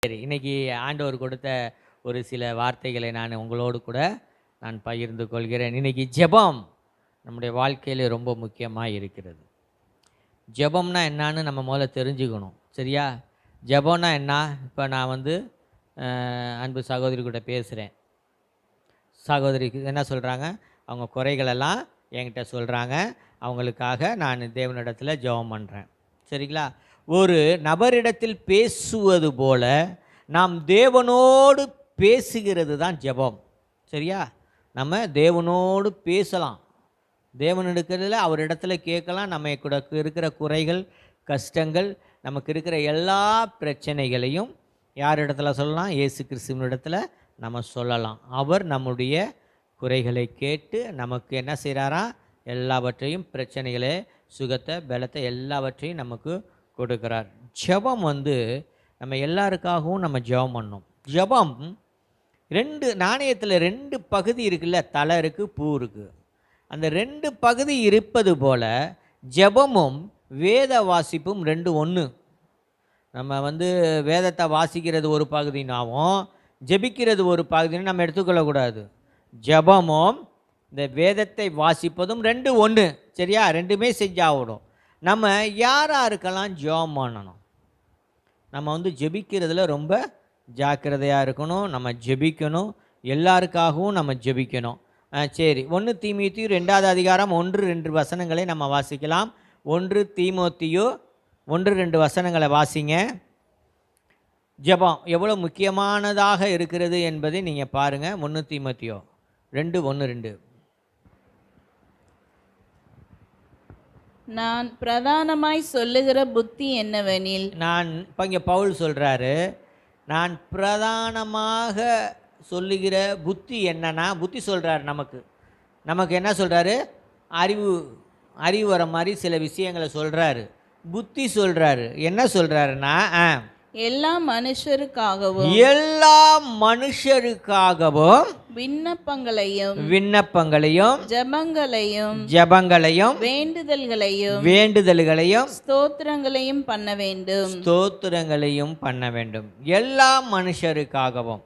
சரி, இன்னைக்கு ஆண்டவர் கொடுத்த ஒரு சில வார்த்தைகளை நான் உங்களோடு கூட நான் பகிர்ந்து கொள்கிறேன். இன்னைக்கு ஜெபம் நம்முடைய வாழ்க்கையில ரொம்ப முக்கியமாக இருக்கிறது. ஜெபம்னா என்னன்னு நம்ம முதல்ல தெரிஞ்சுக்கணும். சரியா? ஜெபம்னா என்ன? இப்போ நான் அன்பு சகோதரி கூட பேசுகிறேன். சகோதரிக்கு என்ன சொல்கிறாங்க? அவங்க குறைகளெல்லாம் என்கிட்ட சொல்கிறாங்க. அவங்களுக்காக நான் தேவனிடத்தில் ஜெபம் பண்ணுறேன். சரிங்களா? ஒரு நபரிடத்தில் பேசுவது போல நாம் தேவனோடு பேசுகிறது தான் ஜெபம். சரியா? நம்ம தேவனோடு பேசலாம். தேவன் இருக்கிறதுல அவரிடத்துல கேட்கலாம். நம்ம கூட இருக்கிற குறைகள், கஷ்டங்கள், நமக்கு இருக்கிற எல்லா பிரச்சனைகளையும் யார் இடத்துல சொல்லலாம்? இயேசு கிறிஸ்துவினிடத்துல நம்ம சொல்லலாம். அவர் நம்முடைய குறைகளை கேட்டு நமக்கு என்ன செய்கிறாராம்? எல்லாவற்றையும், பிரச்சனைகளை, சுகத்தை, பலத்தை எல்லாவற்றையும் நமக்கு கொடுக்கிறார். ஜெபம் நம்ம எல்லாருக்காகவும் நம்ம ஜெபம் பண்ணோம். ஜெபம் நாணயத்தில் 2 பகுதி இருக்குல்ல, தலை இருக்குது, பூ இருக்குது. அந்த 2 பகுதி இருப்பது போல் ஜெபமும் வேத வாசிப்பும் 2 ஒன்று. நம்ம வேதத்தை வாசிக்கிறது ஒரு பகுதினாவும் ஜெபிக்கிறது ஒரு பகுதின்னு நம்ம எடுத்துக்கொள்ளக்கூடாது. ஜெபமும் இந்த வேதத்தை வாசிப்பதும் 2 ஒன்று. சரியா? 2மே செஞ்சாகணும். நம்ம யாருக்கெல்லாம் ஜெபம் பண்ணணும்? நம்ம ஜெபிக்கிறதுல ரொம்ப ஜாக்கிரதையாக இருக்கணும். நம்ம ஜெபிக்கணும். எல்லாருக்காகவும் நம்ம ஜெபிக்கணும். சரி, 1 தீமோத்தேயு 2வது அதிகாரம் 1-2 வசனங்களை நம்ம வாசிக்கலாம். 1 தீமோத்தேயு 1-2 வசனங்களை வாசிங்க. ஜெபம் எவ்வளோ முக்கியமானதாக இருக்கிறது என்பதை நீங்கள் பாருங்கள். 1 தீமோத்தேயு 2:1-2. நான் பிரதானமாய் சொல்லுகிற புத்தி என்னவெனில், இப்போ இங்கே பவுல் சொல்கிறாரு, நான் பிரதானமாக சொல்லுகிற புத்தி என்னன்னா, புத்தி சொல்கிறார். நமக்கு என்ன சொல்கிறாரு? அறிவு வர மாதிரி சில விஷயங்களை சொல்கிறாரு. புத்தி சொல்கிறாரு. என்ன சொல்கிறாருன்னா, எல்லா மனுஷருக்காகவும் விண்ணப்பங்களையும் ஜெபங்களையும் வேண்டுதல்களையும் ஸ்தோத்திரங்களையும் பண்ண வேண்டும். எல்லா மனுஷருக்காகவும்.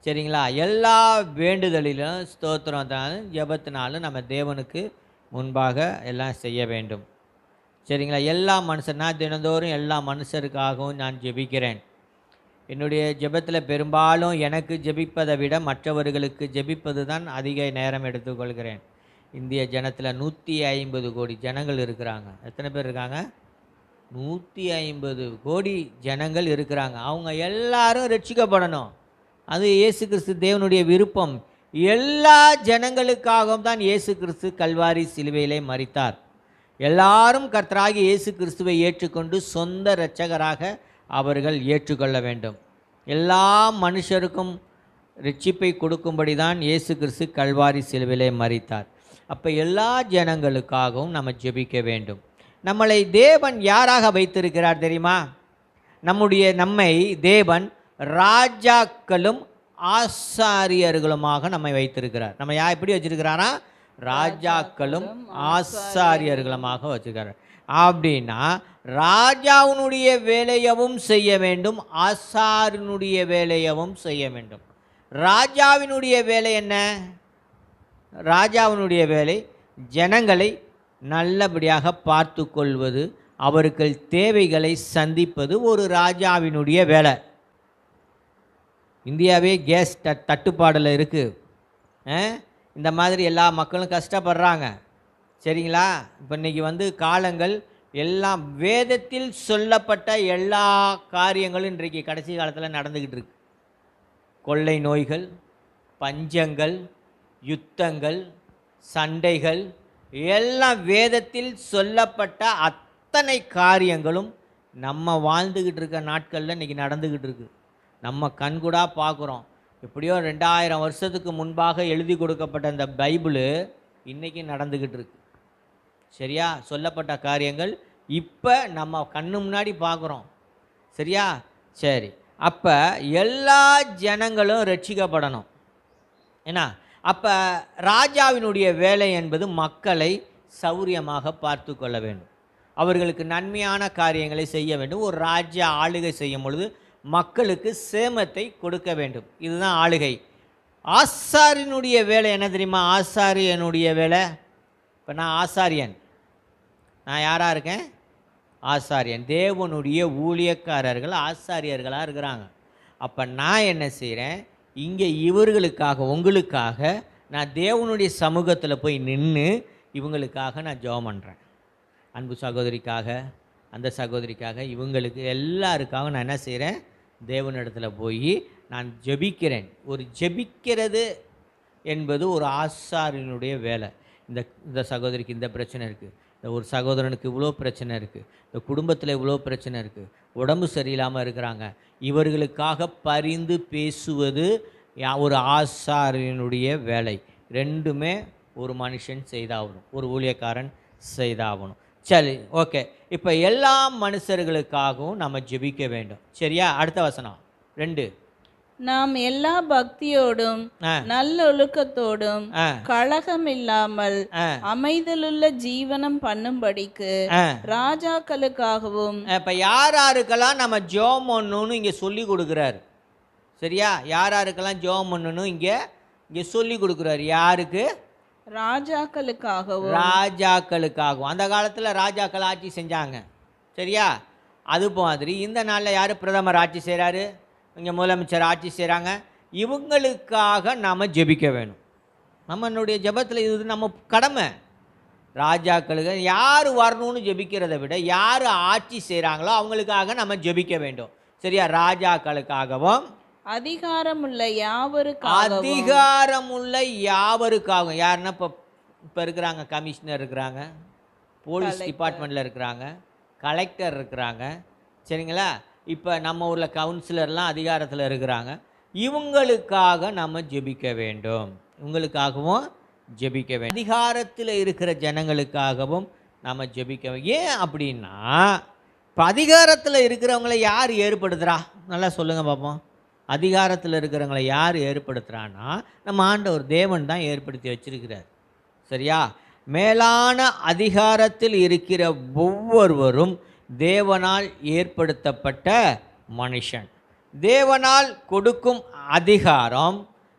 சரிங்களா? எல்லா வேண்டுதலிலும் ஸ்தோத்திரத்தாலும் ஜெபத்தினாலும் நம்ம தேவனுக்கு முன்பாக எல்லாம் செய்ய வேண்டும். சரிங்களா? எல்லா நான் தினந்தோறும் எல்லா மனுஷருக்காகவும் நான் ஜெபிக்கிறேன். என்னுடைய ஜெபத்தில் பெரும்பாலும் எனக்கு ஜெபிப்பதை விட மற்றவர்களுக்கு ஜெபிப்பது தான் அதிக நேரம் எடுத்துக்கொள்கிறேன். இந்திய ஜனத்தில் 150 கோடி ஜனங்கள் இருக்கிறாங்க. எத்தனை பேர் இருக்காங்க? 150 கோடி ஜனங்கள் இருக்கிறாங்க. அவங்க எல்லாரும் ரட்சிக்கப்படணும். அது இயேசு கிறிஸ்து தேவனுடைய விருப்பம். எல்லா ஜனங்களுக்காகவும் தான் இயேசு கிறிஸ்து கல்வாரி சிலுவையிலே மரித்தார். எல்லாரும் கர்த்தராகிய இயேசு கிறிஸ்துவை ஏற்றுக்கொண்டு சொந்த இரட்சகராக அவர்கள் ஏற்றுக்கொள்ள வேண்டும். எல்லா மனுஷருக்கும் ரட்சிப்பை கொடுக்கும்படி தான் இயேசு கிறிஸ்து கல்வாரி சிலுவையிலே மரித்தார். அப்போ எல்லா ஜனங்களுக்காகவும் நம்ம ஜெபிக்க வேண்டும். நம்மளை தேவன் யாராக வைத்திருக்கிறார் தெரியுமா? நம்மை தேவன் ராஜாக்களும் ஆசாரியர்களுமாக நம்மை வைத்திருக்கிறார். நம்ம எப்படி வச்சிருக்கிறாரா? ராஜாக்களும் ஆசாரியர்களுமாக வச்சுக்கிறார். அப்படின்னா ராஜாவினுடைய வேலையவும் செய்ய வேண்டும், ஆசாரியனுடைய வேலையவும் செய்ய வேண்டும். ராஜாவினுடைய வேலை என்ன? ராஜாவினுடைய வேலை ஜனங்களை நல்லபடியாக பார்த்து கொள்வது, அவர்கள் தேவைகளை சந்திப்பது ஒரு ராஜாவினுடைய வேலை. இந்தியாவே கேஸ் தட்டுப்பாடில் இருக்குது. இந்த மாதிரி எல்லா மக்களும் கஷ்டப்படுறாங்க. சரிங்களா? இப்போ இன்றைக்கி காலங்கள் எல்லாம் வேதத்தில் சொல்லப்பட்ட எல்லா காரியங்களும் இன்றைக்கு கடைசி காலத்தில் நடந்துக்கிட்டு இருக்கு. கொள்ளை நோய்கள், பஞ்சங்கள், யுத்தங்கள், சண்டைகள், எல்லாம் வேதத்தில் சொல்லப்பட்ட அத்தனை காரியங்களும் நம்ம வாழ்ந்துக்கிட்டு இருக்க நாட்களில் இன்றைக்கி நடந்துக்கிட்டு இருக்கு. நம்ம கண்கூடாக பார்க்குறோம். எப்படியோ 2000 வருஷத்துக்கு முன்பாக எழுதி கொடுக்கப்பட்ட இந்த பைபிள் இன்றைக்கி நடந்துக்கிட்டு இருக்கு. சரியா? சொல்லப்பட்ட காரியங்கள் இப்போ நம்ம கண்ணு முன்னாடி பார்க்குறோம். சரியா? சரி, அப்போ எல்லா ஜனங்களும் ரட்சிக்கப்படணும். ஏன்னா அப்போ ராஜாவினுடைய வேலை என்பது மக்களை சௌரியமாக பார்த்து கொள்ள வேண்டும். அவர்களுக்கு நன்மையான காரியங்களை செய்ய வேண்டும். ஒரு ராஜ்ய ஆளுகை செய்யும் பொழுது மக்களுக்கு சேமத்தை கொடுக்க வேண்டும். இதுதான் ஆளுகை. ஆசாரியனுடைய வேலை என்ன தெரியுமா? ஆசாரியனுடைய வேலை, இப்போ நான் ஆசாரியன், நான் யாராக இருக்கேன்? ஆசாரியன். தேவனுடைய ஊழியக்காரர்கள் ஆசாரியர்களாக இருக்கிறாங்க. அப்போ நான் என்ன செய்கிறேன்? இங்கே இவர்களுக்காக, உங்களுக்காக நான் தேவனுடைய சமூகத்தில் போய் நின்று இவங்களுக்காக நான் ஜெபம் பண்ணுறேன். அன்பு சகோதரிக்காக, அந்த சகோதரிக்காக, இவங்களுக்கு எல்லாருக்காக நான் என்ன செய்கிறேன்? தேவனிடத்தில் போய் நான் ஜெபிக்கிறேன். ஒரு ஜெபிக்கிறது என்பது ஒரு ஆசாரியனுடைய வேலை. இந்த சகோதரிக்கு இந்த பிரச்சனை இருக்குது, இந்த ஒரு சகோதரனுக்கு இவ்வளோ பிரச்சனை இருக்குது, இந்த குடும்பத்தில் இவ்வளோ பிரச்சனை இருக்குது, உடம்பு சரியில்லாமல் இருக்கிறாங்க, இவர்களுக்காக பரிந்து பேசுவது ஒரு ஆசாரியனுடைய வேலை. ரெண்டுமே ஒரு மனுஷன் செய்தாகணும், ஒரு ஊழியக்காரன் செய்தாகணும். சரி, ஓகே. இப்போ எல்லா மனுஷர்களுக்காகவும் நம்ம ஜெபிக்க வேண்டும். சரியா? அடுத்த வசனம் 2. நாம் எல்லா பக்தியோடும் நல்லொழுக்கத்தோடும் கலகம் இல்லாமல் அமைதலுள்ள ஜீவனம் பண்ணும்படிக்கு ராஜாக்களுக்காகவும். இப்போ யாருக்கெல்லாம் நம்ம ஜெபம் பண்ணணும்னு இங்கே சொல்லி கொடுக்குறாரு. சரியா? யாருக்கெல்லாம் ஜெபம் பண்ணணும் இங்கே சொல்லி கொடுக்குறாரு. யாருக்கு? ராஜாக்களுக்காகவும். ராஜாக்களுக்காகவும். அந்த காலத்தில் ராஜாக்கள் ஆட்சி செஞ்சாங்க. சரியா? அது மாதிரி இந்த நாளில் யார் பிரதமர் ஆட்சி செய்கிறாரு? இங்கே முதலமைச்சர் ஆட்சி செய்கிறாங்க. இவங்களுக்காக நாம் ஜெபிக்க வேணும். நம்மளுடைய ஜெபத்தில் இது நம்ம கடமை. ராஜாக்களுக்கு யார் வரணும்னு ஜெபிக்கிறத விட யார் ஆட்சி செய்கிறாங்களோ அவங்களுக்காக நம்ம ஜெபிக்க வேண்டும். சரியா? ராஜாக்களுக்காகவும் அதிகாரமுள்ள யாவருக்காகவும். அதிகாரமுள்ள யாவருக்காகவும். யாருன்னா இப்போ இருக்கிறாங்க, கமிஷனர் இருக்கிறாங்க, போலீஸ் டிபார்ட்மெண்ட்டில் இருக்கிறாங்க, கலெக்டர் இருக்கிறாங்க. சரிங்களா? இப்போ நம்ம ஊரில் கவுன்சிலர்லாம் அதிகாரத்தில் இருக்கிறாங்க. இவங்களுக்காக நம்ம ஜெபிக்க வேண்டும். இவங்களுக்காகவும் ஜெபிக்க வேண்டும். அதிகாரத்தில் இருக்கிற ஜனங்களுக்காகவும் நம்ம ஜெபிக்க வேண்டும். ஏன் அப்படின்னா, இப்போ அதிகாரத்தில் இருக்கிறவங்கள யார் ஏற்படுத்துகிறா? நல்லா சொல்லுங்கள் பார்ப்போம். அதிகாரத்தில் இருக்கிறவங்களை யார் ஏற்படுத்துகிறான்னா, நம்ம ஆண்டவர் தேவன் தான் ஏற்படுத்தி வச்சிருக்கிறார். சரியா? மேலான அதிகாரத்தில் இருக்கிற ஒவ்வொருவரும் தேவனால் ஏற்படுத்தப்பட்ட மனுஷன். தேவனால் கொடுக்கும் அதிகாரம்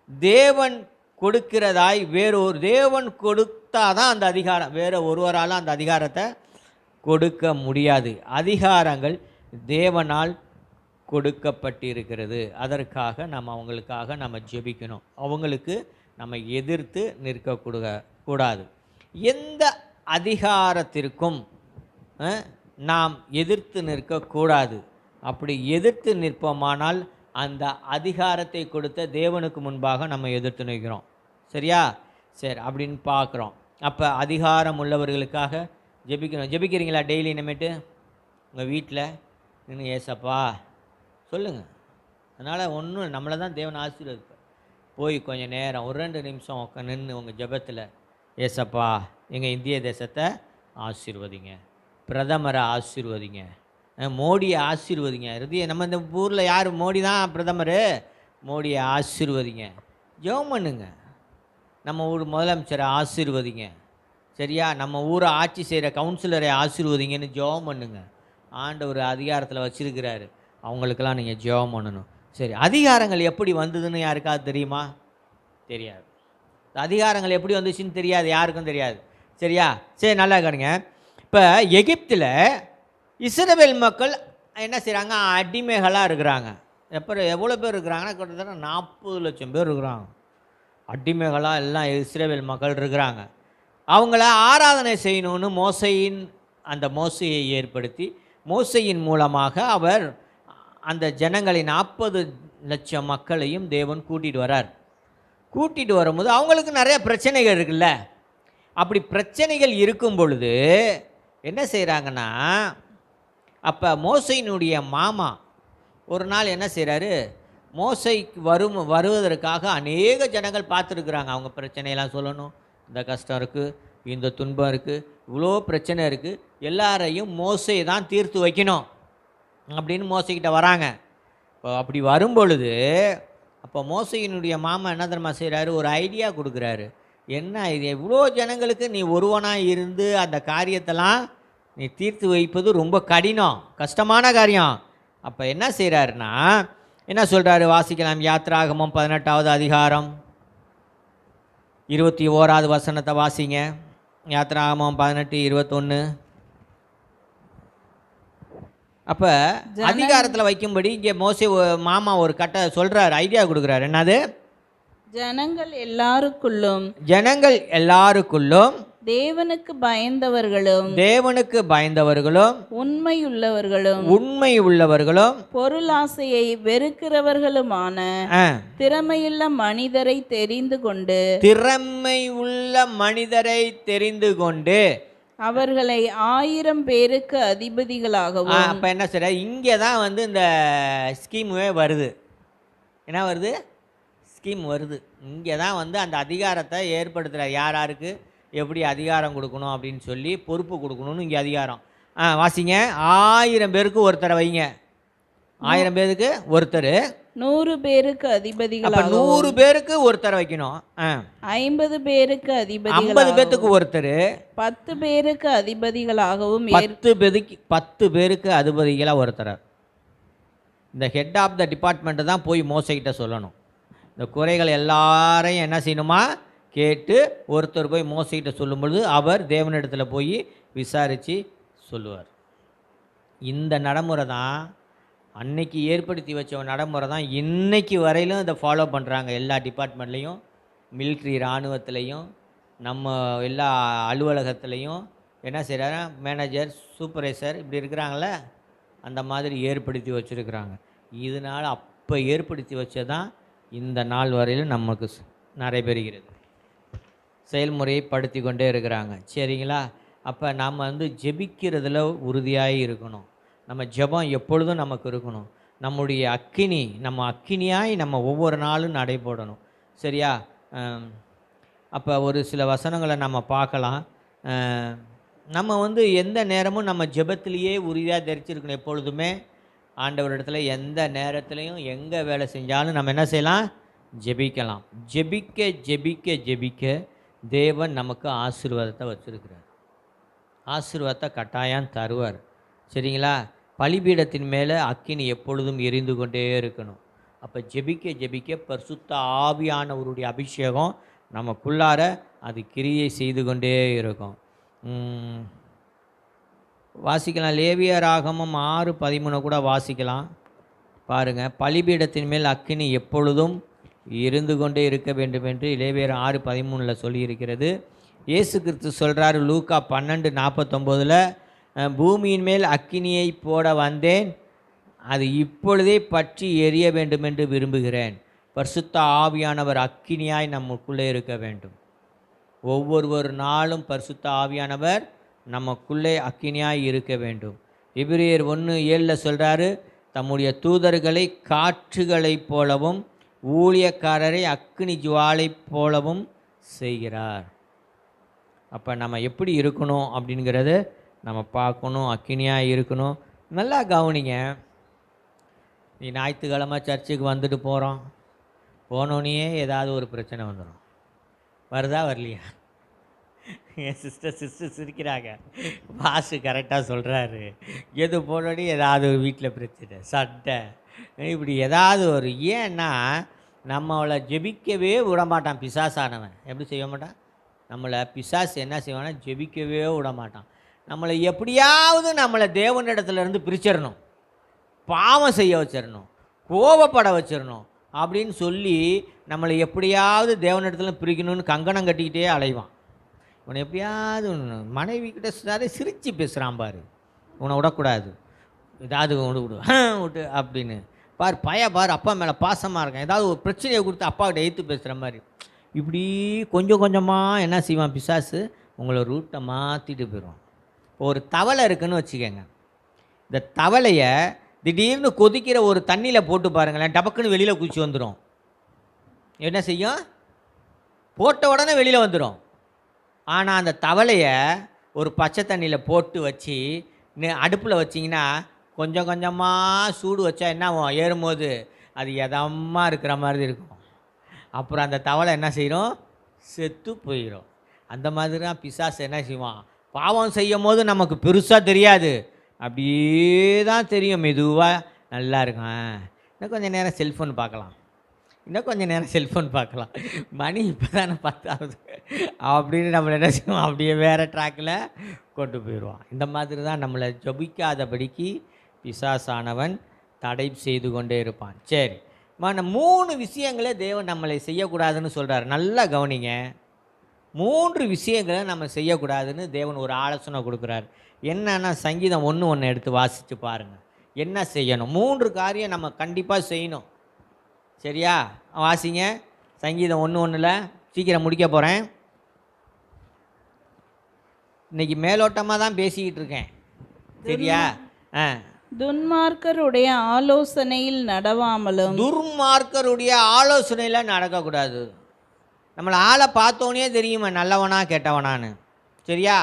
தேவன் கொடுக்கிறதாய் வேறொரு தேவன் கொடுத்தாதான் அந்த அதிகாரம், வேற ஒருவரால் அந்த அதிகாரத்தை கொடுக்க முடியாது. அதிகாரங்கள் தேவனால் கொடுக்கப்பட்டிருக்கிறது. அதற்காக நம்ம அவங்களுக்காக நம்ம ஜெபிக்கணும். அவங்களுக்கு நம்ம எதிர்த்து நிற்கக்கூடாது. எந்த அதிகாரத்திற்கும் நாம் எதிர்த்து நிற்கக்கூடாது. அப்படி எதிர்த்து நிற்போமானால் அந்த அதிகாரத்தை கொடுத்த தேவனுக்கு முன்பாக நம்ம எதிர்த்து நிற்கிறோம். சரியா? சரி, அப்படின்னு பார்க்குறோம். அப்போ அதிகாரம் உள்ளவர்களுக்காக ஜெபிக்கணும். ஜெபிக்கிறீங்களா டெய்லி? இனிமேட்டு உங்கள் வீட்டில் நின்று ஏசப்பா சொல்லுங்கள். அதனால் ஒன்றும் நம்மளை தான் தேவன் ஆசீர்வதிப்பார். போய் கொஞ்சம் நேரம் ஒரு 2 நிமிஷம் நின்று உங்கள் ஜெபத்தில் ஏசப்பா எங்கள் இந்திய தேசத்தை ஆசீர்வதிங்க, பிரதமரை ஆசீர்வதிங்க, மோடியை ஆசீர்வதிங்க. நம்ம இந்த ஊரில் யார்? மோடி தான் பிரதமர். மோடியை ஆசீர்வதிங்க. ஜெபம் பண்ணுங்க. நம்ம ஊர் முதலமைச்சரை ஆசீர்வதிங்க. சரியா? நம்ம ஊரை ஆட்சி செய்கிற கவுன்சிலரை ஆசீர்வதிங்கன்னு ஜெபம் பண்ணுங்க. ஆண்டவர் அதிகாரத்தில் வச்சிருக்கிறாரு, அவங்களுக்கெல்லாம் நீங்கள் ஜெபம் பண்ணணும். சரி, அதிகாரங்கள் எப்படி வந்ததுன்னு யாருக்காவது தெரியுமா? தெரியாது. அதிகாரங்கள் எப்படி வந்துச்சுன்னு தெரியாது, யாருக்கும் தெரியாது. சரியா? சரி, நல்லா கவனிங்க. இப்போ எகிப்தில் இஸ்ரவேல் மக்கள் என்ன செய்கிறாங்க? அடிமைகளாக இருக்கிறாங்க. எவ்வளோ பேர் இருக்கிறாங்கன்னா கிட்டத்தட்ட 40 லட்சம் பேர் இருக்கிறாங்க. அடிமைகளாக எல்லாம் இஸ்ரவேல் மக்கள் இருக்கிறாங்க. அவங்கள ஆராதனை செய்யணும்னு மோசையை ஏற்படுத்தி மோசையின் மூலமாக அவர் அந்த ஜனங்களை 40 லட்சம் மக்களையும் தேவன் கூட்டிகிட்டு வரார். கூட்டிகிட்டு வரும்போது அவங்களுக்கு நிறைய பிரச்சனைகள் இருக்குல்ல. அப்படி பிரச்சனைகள் இருக்கும் பொழுது என்ன செய்கிறாங்கன்னா, அப்போ மோசையினுடைய மாமா ஒரு நாள் என்ன செய்கிறாரு? மோசைக்கு வருவதற்காக அநேக ஜனங்கள் பார்த்துருக்குறாங்க. அவங்க பிரச்சனையெல்லாம் சொல்லணும். இந்த கஷ்டம் இருக்குது, இந்த துன்பம் இருக்குது, இவ்வளோ பிரச்சனை இருக்குது, எல்லாரையும் மோசை தான் தீர்த்து வைக்கணும் அப்படின்னு மோசைக்கிட்ட வராங்க. இப்போ அப்படி வரும்பொழுது அப்போ மோசையினுடைய மாமா என்ன தெரியுமா செய்கிறாரு? ஒரு ஐடியா கொடுக்குறாரு. என்ன இது? இவ்வளோ ஜனங்களுக்கு நீ ஒருவனாக இருந்து அந்த காரியத்தெல்லாம் நீ தீர்த்து வைப்பது ரொம்ப கடினம், கஷ்டமான காரியம். அப்போ என்ன செய்கிறாருன்னா, என்ன சொல்கிறாரு வாசிக்கலாம். யாத்ராகமம் 18வது அதிகாரம் 21வது வசனத்தை வாசிங்க. யாத்ராகமம் 18:21. அப்போ அதிகாரத்தில் வைக்கும்படி இங்கே மோசே மாமா ஒரு கட்டை சொல்கிறாரு, ஐடியா கொடுக்குறாரு. என்னது? ஜனங்கள் எல்லாருக்குள்ளும் தேவனுக்கு பயந்தவர்களும் உண்மை உள்ளவர்களும் பொருளாசையை வெறுக்கிறவர்களுமான திறமையுள்ள மனிதரை தெரிந்து கொண்டு அவர்களை 1000 பேருக்கு அதிபதிகளாகவும். அப்ப என்ன சொல்ற, இங்கே தான் வந்து இந்த ஸ்கீமுவே வருது. என்ன வருது? ஸ்கீம் வருது. இங்கே தான் வந்து அந்த அதிகாரத்தை ஏற்படுத்துகிற யாருக்கு எப்படி அதிகாரம் கொடுக்கணும் அப்படின்னு சொல்லி பொறுப்பு கொடுக்கணும்னு இங்கே அதிகாரம். வாசிங்க. 1000 பேருக்கு ஒருத்தரை வைங்க. 1000 பேருக்கு ஒருத்தர், 100 பேருக்கு அதிபதிகளாக. 100 பேருக்கு ஒருத்தரை வைக்கணும். 50 பேருக்கு அதிபதிகள், 50 பேருக்கு ஒருத்தர், 10 பேருக்கு அதிபதிகளாகவும். 10 பேருக்கு அதிபதிகளாக ஒருத்தர். இந்த ஹெட் ஆஃப் த டிபார்ட்மெண்ட்டு தான் போய் மோசைக்கிட்ட சொல்லணும். இந்த குறைகள் எல்லாரையும் என்ன செய்யணுமா கேட்டு ஒருத்தர் போய் மோசைக்கிட்ட சொல்லும் பொழுது அவர் தேவனிடத்தில் போய் விசாரித்து சொல்லுவார். இந்த நடைமுறை தான் அன்னைக்கு ஏற்படுத்தி வச்ச நடைமுறை தான் இன்னைக்கு வரையிலும் இதை ஃபாலோ பண்ணுறாங்க. எல்லா டிபார்ட்மெண்ட்லேயும், மிலிட்ரி இராணுவத்துலேயும், நம்ம எல்லா அலுவலகத்துலேயும் என்ன செய்கிறாங்க, மேனேஜர், சூப்பர்வைசர் இப்படி இருக்கிறாங்களே, அந்த மாதிரி ஏற்படுத்தி வச்சுருக்குறாங்க. இதனால் அப்போ ஏற்படுத்தி வச்சதான் இந்த நாள் வரையிலும் நமக்கு நடைபெறுகிறது. செயல்முறையை படுத்தி கொண்டே இருக்கிறாங்க. சரிங்களா? அப்போ நாம் வந்து ஜெபிக்கிறதுல உறுதியாக இருக்கணும். நம்ம ஜெபம் எப்பொழுதும் நமக்கு இருக்கணும். நம்முடைய அக்கினியாய் நம்ம ஒவ்வொரு நாளும் நடைபோடணும். சரியா? அப்போ ஒரு சில வசனங்களை நம்ம பார்க்கலாம். நம்ம வந்து எந்த நேரமும் நம்ம ஜெபத்திலேயே உறுதியாக தரிச்சிருக்கணும். எப்பொழுதுமே ஆண்டவரிடத்துல எந்த நேரத்துலையும் எங்கே வேலை செஞ்சாலும் நம்ம என்ன செய்யலாம்? ஜெபிக்கலாம். ஜெபிக்க ஜெபிக்க ஜெபிக்க தேவன் நமக்கு ஆசீர்வாதத்தை வச்சுருக்கிறார். ஆசீர்வாதத்தை கட்டாயம் தருவார். சரிங்களா? பலிபீடத்தின் மேலே அக்கினி எப்பொழுதும் எரிந்து கொண்டே இருக்கணும். அப்போ ஜெபிக்க ஜெபிக்க பரிசுத்த ஆவியானவருடைய அபிஷேகம் நமக்குள்ளார அது கிரியை செய்து கொண்டே இருக்கும். வாசிக்கலாம். லேவியராகமம் 6:13 கூட வாசிக்கலாம். பாருங்கள். பலிபீடத்தின் மேல் அக்கினி எப்பொழுதும் இருந்து கொண்டே இருக்க வேண்டும் என்று லேவியர் 6:13 சொல்லியிருக்கிறது. இயேசு கிறிஸ்து சொல்கிறார் லூக்கா 12:49, பூமியின் மேல் அக்கினியை போட வந்தேன், அது இப்பொழுதே பற்றி எரிய வேண்டும் என்று விரும்புகிறேன். பரிசுத்த ஆவியானவர் அக்கினியாய் நமக்குள்ளே இருக்க வேண்டும். ஒவ்வொரு நாளும் பரிசுத்த ஆவியானவர் நமக்குள்ளே அக்கினியாய் இருக்க வேண்டும். எபிரேயர் 1:7 சொல்கிறாரு, தம்முடைய தூதர்களை காற்றுகளைப் போலவும் ஊழியக்காரரை அக்கினி ஜுவாலை போலவும் செய்கிறார். அப்போ நம்ம எப்படி இருக்கணும் அப்படிங்கிறத நம்ம பார்க்கணும். அக்கினியாக இருக்கணும். நல்லா கவனிங்க. நீ ஞாயிற்றுக்கிழமை சர்ச்சுக்கு வந்துட்டு போனோன்னே ஏதாவது ஒரு பிரச்சனை வந்துடும். வருதா வரலையா? என் சிஸ்டர் சிரிக்கிறாங்க. பாசு கரெக்டாக சொல்கிறாரு. எது போனோடனே ஏதாவது வீட்டில் பிரச்சனை, சட்டை, இப்படி ஏதாவது ஒரு. ஏன்னா நம்மளை ஜெபிக்கவே விடமாட்டான் பிசாசானவன். எப்படி செய்ய மாட்டான்? நம்மளை பிசாசு என்ன செய்வான்னா ஜெபிக்கவே விடமாட்டான். நம்மளை எப்படியாவது நம்மளை தேவனிடத்துலேருந்து பிரிச்சிடணும், பாவம் செய்ய வச்சிடணும், கோபப்பட வச்சிடணும் அப்படின்னு சொல்லி நம்மளை எப்படியாவது தேவனிடத்துல பிரிக்கணும்னு கங்கணம் கட்டிக்கிட்டே அலைவான். உன்னை எப்படியாவது மனைவி கிட்ட சாரே சிரித்து பேசுகிறான் பாரு, உன்னை விடக்கூடாது, ஏதாவது விட்டு அப்படின்னு பார். பார் அப்பா மேலே பாசமாக இருக்கான், ஏதாவது ஒரு பிரச்சனையை கொடுத்து அப்பாக்கிட்ட எய்த்து பேசுகிற மாதிரி. இப்படி கொஞ்சம் கொஞ்சமாக என்ன செய்வான் பிசாசு, உங்களை ரூட்டை மாற்றிட்டு போயிடுவான். ஒரு தவளை இருக்குன்னு வச்சுக்கோங்க. இந்த தவளையை திடீர்னு கொதிக்கிற ஒரு தண்ணியில் போட்டு பாருங்களேன், டபக்குன்னு வெளியில் குதிச்சு வந்துடும். என்ன செய்யும்? போட்ட உடனே வெளியில் வந்துடும். ஆனால் அந்த தவளையை ஒரு பச்சை தண்ணியில் போட்டு வச்சு அடுப்பில் வச்சிங்கன்னா கொஞ்சம் கொஞ்சமாக சூடு வச்சா என்ன ஆகும்? ஏறும்போது அது எதமாக இருக்கிற மாதிரி இருக்கும். அப்புறம் அந்த தவளை என்ன செய்யும்? செத்து போயிடும். அந்த மாதிரி தான் பிசாசு என்ன செய்வான்? பாவம் செய்யும் போது நமக்கு பெருசாக தெரியாது, அப்படியே தான் தெரியும். மெதுவாக நல்லா இருக்கும். இன்னும் கொஞ்சம் நேரம் செல்ஃபோன் பார்க்கலாம், இன்னும் கொஞ்சம் நேரம் செல்ஃபோன் பார்க்கலாம், மணி இப்போ தானே 10 ஆகுது அப்படின்னு நம்மளை என்ன செய்வோம், அப்படியே வேறு ட்ராக்கில் கொண்டு போயிடுவான். இந்த மாதிரி தான் நம்மளை ஜபிக்காதபடிக்கு பிசாசானவன் தடை செய்து கொண்டே இருப்பான். சரி, 3 விஷயங்களே தேவன் நம்மளை செய்யக்கூடாதுன்னு சொல்கிறார். நல்லா கவனிங்க, 3 விஷயங்களை நம்ம செய்யக்கூடாதுன்னு தேவன் ஒரு ஆலோசனை கொடுக்குறார். என்னன்னா சங்கீதம் 1:1 எடுத்து வாசித்து பாருங்கள். என்ன செய்யணும்? 3 காரியம் நம்ம கண்டிப்பாக செய்யணும். சரியா? வாசிங்க சங்கீதம் 1:1. சீக்கிரம் முடிக்க போகிறேன். இன்னைக்கு மேலோட்டமாக தான் பேசிக்கிட்டு இருக்கேன். சரியா? துன்மார்க்கருடைய ஆலோசனையில் நடவாமலும். துர்மார்க்கருடைய ஆலோசனையில் நடக்கக்கூடாது. நம்மளை ஆளை பார்த்தோன்னே தெரியுமா நல்லவனா கெட்டவனான்னு. சரியா?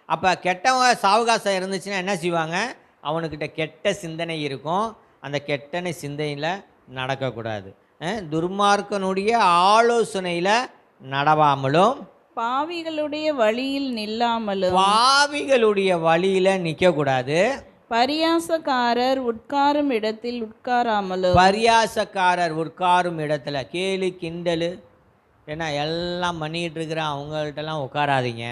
அப்போ கெட்டவங்க சாவகாசம் இருந்துச்சுன்னா என்ன செய்வாங்க, அவனுக்கிட்ட கெட்ட சிந்தனை இருக்கும், அந்த கெட்ட சிந்தனையில் நடக்கக்கூடாது. துர்மார்க்கனுடைய ஆலோசனையில் நடவாமலும், பாவிகளுடைய வழியில் நில்லாமலும். பாவிகளுடைய வழியில் நிற்கக்கூடாது. பரியாசக்காரர் உட்காரும் இடத்தில் உட்காராமலும். பரியாசக்காரர் உட்காரும் இடத்துல கேலி கிண்டல் ஏன்னா எல்லாம் பண்ணிகிட்டு இருக்கிற அவங்கள்ட்டெல்லாம் உட்காராதீங்க.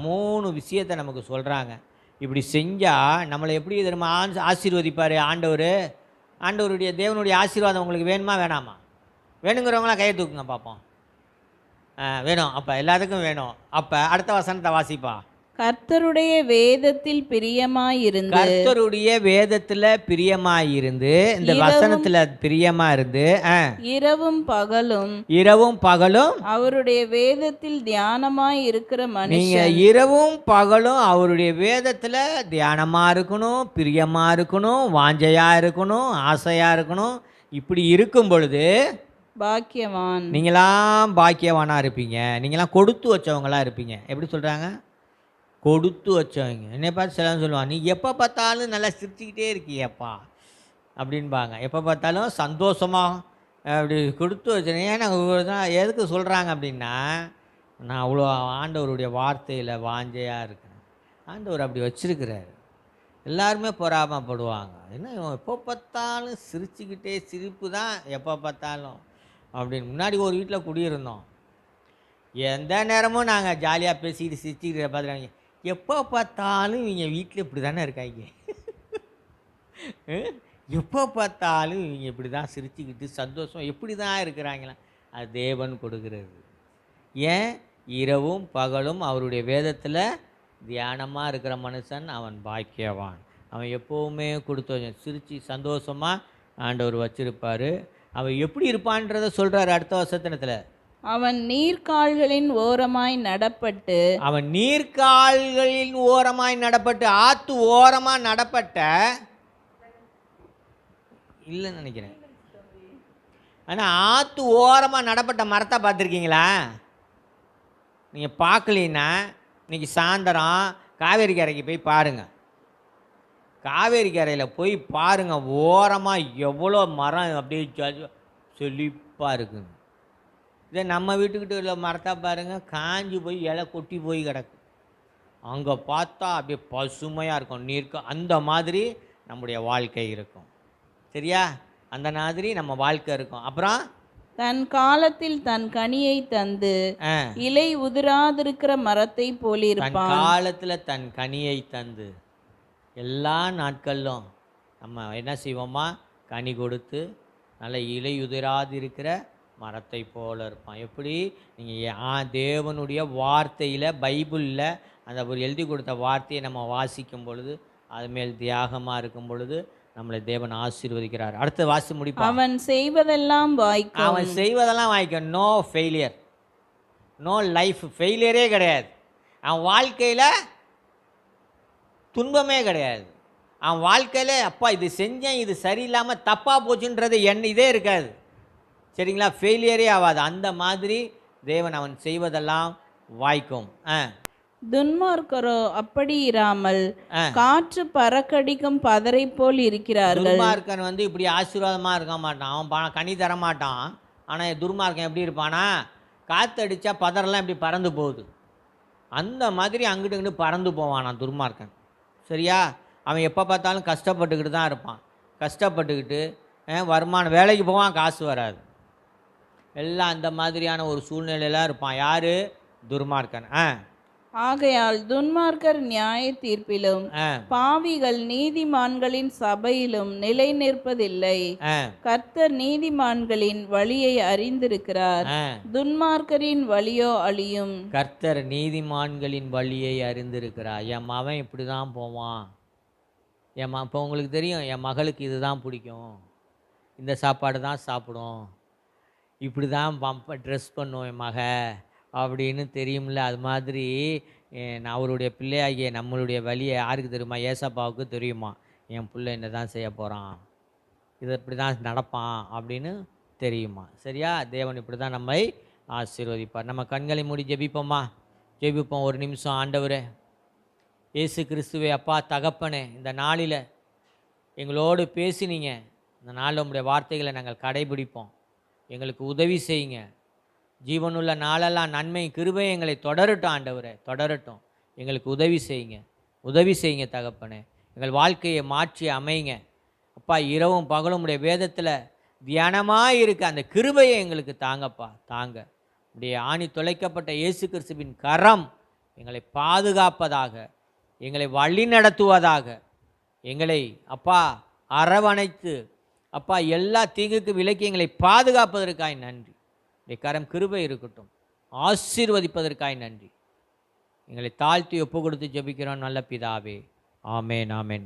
3 விஷயத்தை நமக்கு சொல்கிறாங்க. இப்படி செஞ்சால் நம்மளை எப்படி தெரியுமா ஆசீர்வதிப்பார் ஆண்டவர். ஆண்டவருடைய தேவனுடைய ஆசீர்வாதம் உங்களுக்கு வேணுமா வேணாமா? வேணுங்கிறவங்களாம் கையை தூக்குங்க பார்ப்போம். வேணும். அப்போ எல்லாத்துக்கும் வேணும். அப்போ அடுத்த வசனத்தை வாசிப்பா. கர்த்தருடைய வேதத்தில் பிரியமாயிருந்து. கர்த்தருடைய வேதத்தில் பிரியமாயிருந்து, இந்த வசனத்தில் பிரியமா இருந்து இரவும் பகலும். இரவும் பகலும் அவருடைய வேதத்தில் தியானமாய் இருக்கிற மனுஷன். நீங்க இரவும் பகலும் அவருடைய வேதத்தில் தியானமா இருக்கணும், பிரியமா இருக்கணும், வாஞ்சையா இருக்கணும், ஆசையா இருக்கணும். இப்படி இருக்கும் பொழுது பாக்கியவான். நீங்களாம் பாக்கியவானா இருப்பீங்க. நீங்களாம் கொடுத்து வச்சவங்களா இருப்பீங்க. எப்படி சொல்றாங்க? கொடுத்து வச்சவங்க. என்னை பார்த்து சிலர் சொல்லுவாங்க, நீ எப்போ பார்த்தாலும் நல்லா சிரிச்சுக்கிட்டே இருக்கியப்பா அப்படின்பாங்க. எப்போ பார்த்தாலும் சந்தோஷமாக அப்படி கொடுத்து வச்சுருங்க. ஏன்னா எதுக்கு சொல்கிறாங்க அப்படின்னா, நான் அவ்வளோ ஆண்டவருடைய வார்த்தையில் வாஞ்சையாக இருக்கிறேன். ஆண்டவர் அப்படி வச்சுருக்கிறாரு. எல்லாருமே பொறாமப்படுவாங்க. என்ன எப்போ பார்த்தாலும் சிரிச்சுக்கிட்டே, சிரிப்பு தான் எப்போ பார்த்தாலும் அப்படின்னு. முன்னாடி ஒரு வீட்டில் குடியிருந்தோம். எந்த நேரமும் நாங்கள் ஜாலியாக பேசிக்கிட்டு சிரிச்சுக்கிட்டு பார்த்துறாங்க. எப்போ பார்த்தாலும் இவங்க வீட்டில் இப்படி தானே இருக்காங்க, எப்போ பார்த்தாலும் இவங்க இப்படி தான் சிரிச்சுக்கிட்டு சந்தோஷம் எப்படி தான் இருக்கிறாங்களா? அது தேவன் கொடுக்கிறது. ஏன்? இரவும் பகலும் அவருடைய வேதத்தில் தியானமாக இருக்கிற மனுஷன் அவன் பாக்கியவான். அவன் எப்போவுமே கொடுத்து சிரித்து சந்தோஷமாக ஆண்டவர் வச்சிருப்பார். அவன் எப்படி இருப்பான்றதை சொல்கிறாரு அடுத்த வசனத்தில். அவன் நீர்க்கால்களின் ஓரமாய் நடப்பட்டு. அவன் நீர்க்கால்களின் ஓரமாய் நடப்பட்டு, ஆத்து ஓரமாக நடப்பட்ட இல்லைன்னு நினைக்கிறேன். ஆனால் ஆற்று ஓரமாக நடப்பட்ட மரத்தை பார்த்துருக்கீங்களா? நீங்கள் பார்க்கலன்னா இன்றைக்கி சாயந்தரம் காவேரி கரைக்கு போய் பாருங்கள். காவேரி கரையில் போய் பாருங்கள், ஓரமாக எவ்வளோ மரம் அப்படியே செழிப்பாக இருக்குங்க. இதே நம்ம வீட்டுக்கிட்ட உள்ள மரத்தை பாருங்கள், காஞ்சி போய் இலை கொட்டி போய் கிடக்கு. அங்கே பார்த்தா அப்படியே பசுமையாக இருக்கும், நீர்க்க. அந்த மாதிரி நம்முடைய வாழ்க்கை இருக்கும். சரியா? அந்த மாதிரி நம்ம வாழ்க்கை இருக்கும். அப்புறம் தன் காலத்தில் தன் கனியை தந்து இலை உதிராதிருக்கிற மரத்தை போலிருப்பான். தன் காலத்தில் தன் கனியை தந்து, எல்லா நாட்களிலும் நம்ம என்ன செய்வோமா, கனி கொடுத்து நல்ல இலை உதிராதிருக்கிற மரத்தை போல இருப்பான். எப்படி? நீங்கள் தேவனுடைய வார்த்தையில், பைபிளில் அந்த ஒரு எழுதி கொடுத்த வார்த்தையை நம்ம வாசிக்கும் பொழுது, அது மேல் தியாகமாக இருக்கும் பொழுது நம்மளை தேவன் ஆசீர்வதிக்கிறார். அடுத்து வாசி முடிப்பான். அவன் செய்வதெல்லாம் வாய்க்கும். அவன் செய்வதெல்லாம் வாய்க்கும். No failure, no life. ஃபெயிலியரே கிடையாது. அவன் வாழ்க்கையில் துன்பமே கிடையாது. அவன் வாழ்க்கையில் அப்பா இது செஞ்சேன், இது சரியில்லாமல் தப்பாக போச்சுன்றது இதே இருக்காது. சரிங்களா? ஃபெயிலியரே ஆகாது. அந்த மாதிரி தேவன் அவன் செய்வதெல்லாம் வாய்க்கும். துன்மார்க்கரோ அப்படி இராமல் காற்று பறக்கடிக்கும் பதரை போல் இருக்கிறார்கள். துன்மார்க்கன் இப்படி ஆசீர்வாதமாக இருக்க மாட்டான். அவன் கனி தர மாட்டான். ஆனால் துர்மார்க்கன் எப்படி இருப்பானா, காற்றடிச்சா பதரெல்லாம் இப்படி பறந்து போகுது. அந்த மாதிரி அங்கிட்டு இங்கிட்டு பறந்து போவான் துர்மார்க்கன். சரியா? அவன் எப்போ பார்த்தாலும் கஷ்டப்பட்டுக்கிட்டு தான் இருப்பான். கஷ்டப்பட்டுக்கிட்டு வருமானம், வேலைக்கு போவான், காசு வராது. எல்லாம் அந்த மாதிரியான ஒரு சூழ்நிலையில இருப்பான். யாரு? துர்மார்க்கன். ஆகையால் துன்மார்க்கர் நியாய தீர்ப்பிலும் ஆ பாவிகள் நீதிமான்களின் சபையிலும் நிலை நிற்பதில்லை. ஆ கர்த்தர் நீதிமான்களின் வழியை அறிந்திருக்கிறார், ஆ துன்மார்க்கரின் வழியோ அழியும். கர்த்தர் நீதிமான்களின் வழியை அறிந்திருக்கிறார். என் மகன் இப்படி தான் போவான். இப்போ உங்களுக்கு தெரியும், என் மகளுக்கு இதுதான் பிடிக்கும், இந்த சாப்பாடு தான் சாப்பிடும், இப்படி தான் ட்ரெஸ் பண்ணும் என் மக அப்படின்னு தெரியும்ல. அது மாதிரி நான் அவருடைய பிள்ளையாகிய நம்மளுடைய வழியை யாருக்கு தெரியுமா? ஏசப்பாவுக்கு தெரியுமா? என் பிள்ளை என்ன தான் செய்ய போகிறான், இது இப்படி தான் நடப்பான் அப்படின்னு தெரியுமா? சரியா? தேவன் இப்படி தான் நம்மை ஆசீர்வதிப்பார். நம்ம கண்களை மூடி ஜெபிப்போமா? ஜெபிப்போம் ஒரு நிமிஷம். ஆண்டவரே இயேசு கிறிஸ்துவே, அப்பா தகப்பனே, இந்த நாளில் எங்களோடு பேசினீங்க. இந்த நாளில் உங்களுடைய வார்த்தைகளை நாங்கள் கடைபிடிப்போம். எங்களுக்கு உதவி செய்யுங்க. ஜீவனுள்ள நாளெல்லாம் நன்மை கிருபை எங்களை தொடரட்டும். ஆண்டவரே தொடரட்டும். எங்களுக்கு உதவி செய்யுங்க, உதவி செய்யுங்க தகப்பனே. எங்கள் வாழ்க்கையை மாற்றி அமைங்க அப்பா. இரவும் பகலும் உடைய வேதத்தில் தியானமாக இருக்க அந்த கிருபையை எங்களுக்கு தாங்கப்பா, தாங்க. உடைய ஆணி தொலைக்கப்பட்ட இயேசு கிறிஸ்துவின் கரம் எங்களை பாதுகாப்பதாக, எங்களை வழி நடத்துவதாக, எங்களை அப்பா அரவணைத்து அப்பா எல்லா தீங்குக்கு விலக்கி எங்களை பாதுகாப்பதற்காய் நன்றி. உடைய கரம் கிருபை இருக்கட்டும், ஆசீர்வதிப்பதற்காய் நன்றி. எங்களை தாழ்த்தி ஒப்பு கொடுத்து ஜெபிக்கிறோம் நல்ல பிதாவே. ஆமேன், ஆமேன்.